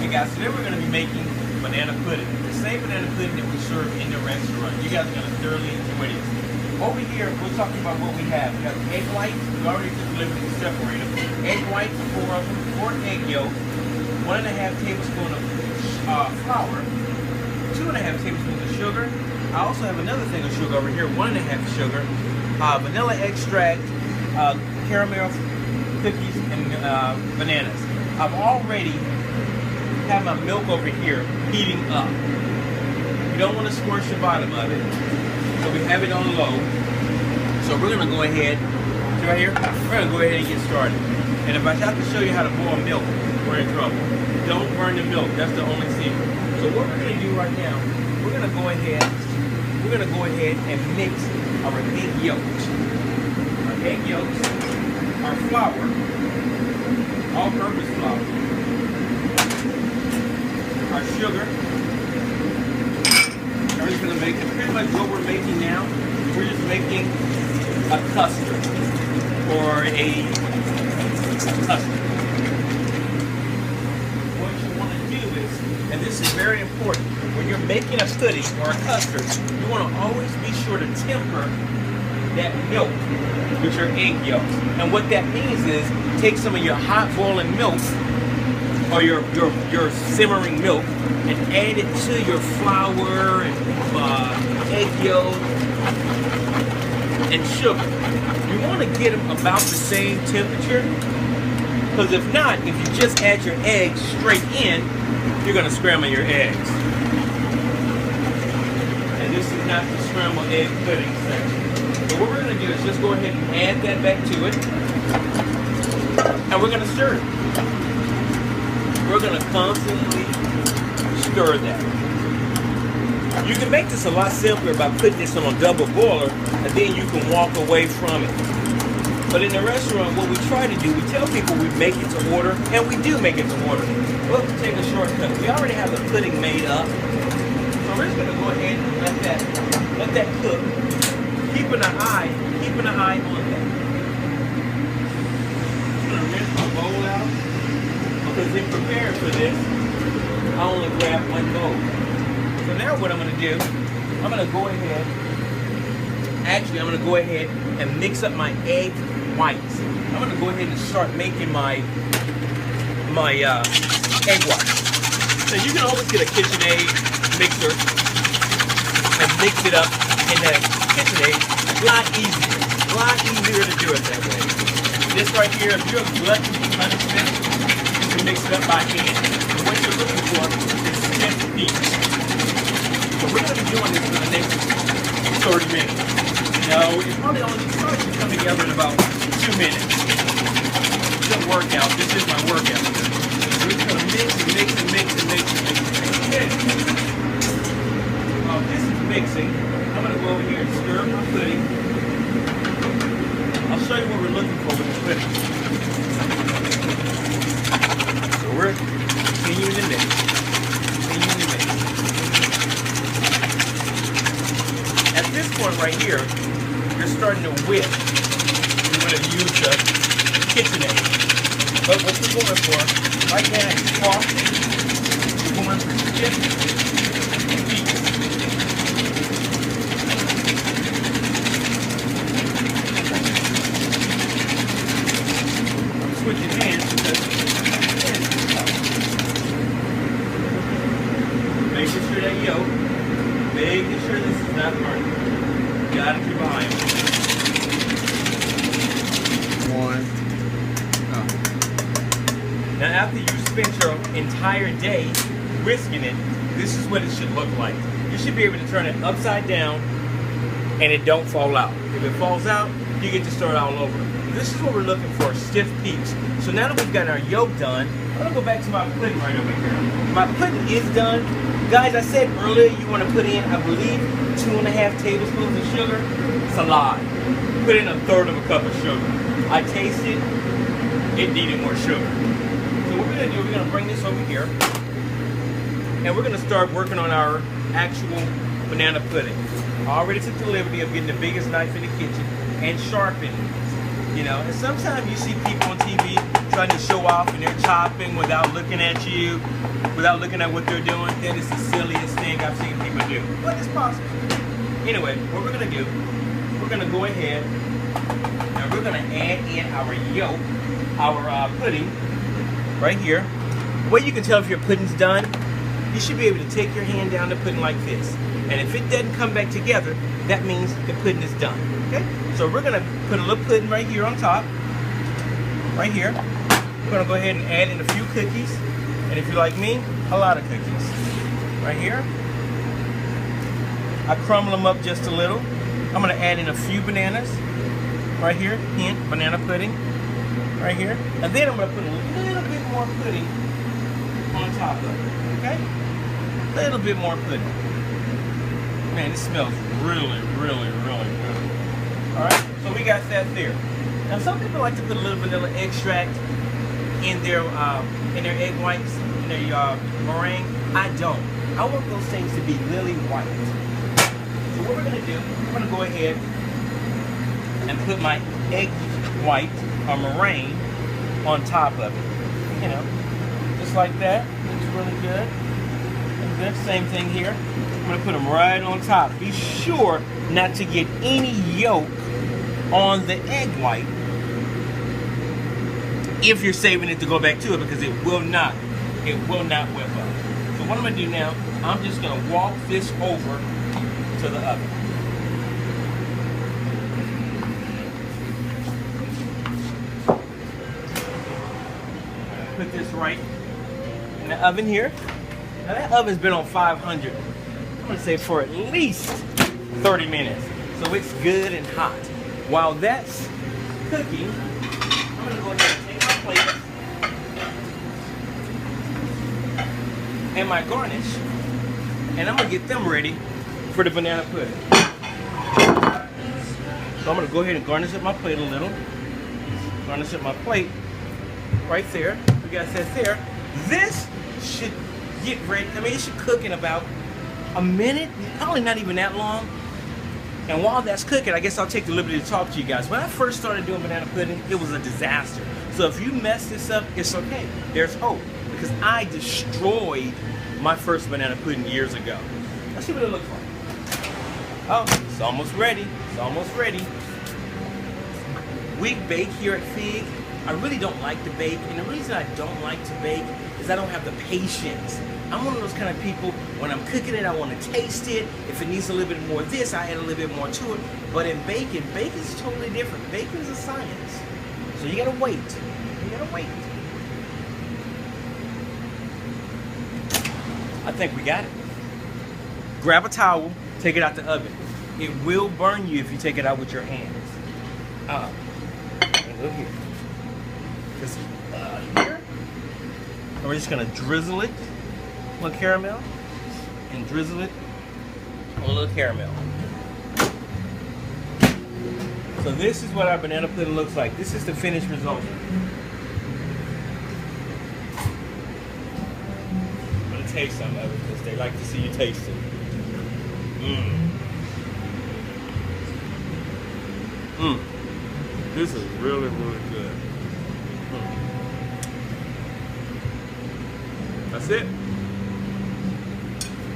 Okay guys, today we're going to be making banana pudding. The same banana pudding that we serve in the restaurant. You guys are going to thoroughly enjoy this. Over here, we're talking about what we have. We have egg whites. We already took the liberty to separate them. Egg whites, 4 of them, 4 egg yolks, 1½ tablespoon of flour, 2½ tablespoons of sugar. I also have another thing of sugar over here, 1½ sugar, vanilla extract, caramel cookies, and bananas. I've already have my milk over here heating up. You don't want to squish the bottom of it, so we have it on low. So we're going to go ahead, see right here, we're going to go ahead and get started. And if I have to show you how to boil milk, we're in trouble. Don't burn the milk, that's the only secret. So what we're going to do right now, we're going to go ahead and mix our egg yolks. Our egg yolks, our flour, all-purpose flour, our sugar. We're just going to make it pretty much what we're making now. We're just making a custard or a custard. What you want to do is, and this is very important, when you're making a pudding or a custard, you want to always be sure to temper that milk with your egg yolks. And what that means is take some of your hot boiling milk or your simmering milk and add it to your flour and egg yolk and sugar. You want to get them about the same temperature, because if not, if you just add your eggs straight in, you're going to scramble your eggs. And this is not the scrambled egg pudding section. So what we're going to do is just go ahead and add that back to it, and we're going to stir it. We're going to constantly stir that. You can make this a lot simpler by putting this on a double boiler, and then you can walk away from it. But in the restaurant, what we try to do, we tell people we make it to order, and we do make it to order. We'll take a shortcut. We already have the pudding made up, so we're just going to go ahead and let that cook, keeping an eye on that. I'm going to rinse my bowl out, because in preparing for this, I only grabbed one bowl. So now what I'm going to do, I'm going to go ahead and mix up my egg whites. I'm going to go ahead and start making my egg whites. So you can always get a KitchenAid mixer and mix it up in that KitchenAid. A lot easier to do it that way. This right here, if you're a glutton for punishment, you can mix it up by hand. And what you're looking for is stiff peaks. So we're going to be doing this for the next 30 minutes. It probably only starts to come together in about 2 minutes. It's a workout. This is my workout. We're just going to mix and mix and mix and mix and mix and mix. Okay. While this is mixing, I'm going to go over here and stir up my pudding. I'll show you what we're looking for with the pudding. So we're continuing to mix. At this point right here, you're starting to whip. You're going to use the KitchenAid. But what you're going for right now is frosting. You're going for stiff peaks. I'm switching hands because it's tough. Making sure that yolk, making sure this is not burning. Gotta keep behind. Now after you spent your entire day whisking it, this is what it should look like. You should be able to turn it upside down and it don't fall out. If it falls out, you get to start all over. This is what we're looking for, stiff peaks. So now that we've got our yolk done, I'm gonna go back to my pudding right over here. My pudding is done. Guys, I said earlier you want to put in, I believe, 2½ tablespoons of sugar. It's a lie. Put in 1/3 of a cup of sugar. I tasted, it needed more sugar. So what we're going to do, we're going to bring this over here, and we're going to start working on our actual banana pudding. I already took the liberty of getting the biggest knife in the kitchen and sharpening it. And sometimes you see people on TV trying to show off and they're chopping without looking at you, without looking at what they're doing. That is the silliest thing I've seen people do. But it's possible. Anyway, what we're gonna do, we're gonna go ahead and we're gonna add in our yolk, our pudding, right here. The way you can tell if your pudding's done, you should be able to take your hand down the pudding like this. And if it doesn't come back together, that means the pudding is done. Okay? So we're gonna put a little pudding right here on top. Right here. We're gonna go ahead and add in a few cookies. And if you're like me, a lot of cookies. Right here. I crumble them up just a little. I'm gonna add in a few bananas. Right here, hint, banana pudding. Right here. And then I'm gonna put a little bit more pudding on top of it. Okay? A little bit more pudding. Man, it smells really, really, really good. Alright, so we got that there. Now some people like to put a little vanilla extract in their egg whites, in their meringue. I don't. I want those things to be lily white. So what we're gonna do, I'm gonna go ahead and put my egg white or meringue on top of it. You know, just like that. Looks really good. And good. Same thing here. I'm gonna put them right on top. Be sure not to get any yolk on the egg white if you're saving it to go back to it, because it will not whip up. So what I'm gonna do now, I'm just gonna walk this over to the oven. Put this right in the oven here. Now that oven's been on 500. I'm gonna say for at least 30 minutes. So it's good and hot. While that's cooking, I'm gonna go ahead and take my plate and my garnish, and I'm gonna get them ready for the banana pudding. So I'm gonna go ahead and garnish up my plate a little. Garnish up my plate right there. We got that there. This should get ready. I mean, it should cook in about a minute, probably not even that long. And while that's cooking, I guess I'll take the liberty to talk to you guys. When I first started doing banana pudding, it was a disaster. So if you mess this up, it's okay. There's hope. Because I destroyed my first banana pudding years ago. Let's see what it looks like. Oh, it's almost ready. It's almost ready. We bake here at Fig. I really don't like to bake. And the reason I don't like to bake is I don't have the patience. I'm one of those kind of people, when I'm cooking it, I want to taste it. If it needs a little bit more of this, I add a little bit more to it. But in baking is totally different. Baking is a science. So you gotta wait. You gotta wait. I think we got it. Grab a towel, take it out the oven. It will burn you if you take it out with your hands. Look here. Just here. And we're just gonna drizzle it. A little caramel, and drizzle it on a little caramel. So this is what our banana pudding looks like. This is the finished result. I'm gonna taste some of it because they like to see you taste it. This is really, really good. That's it.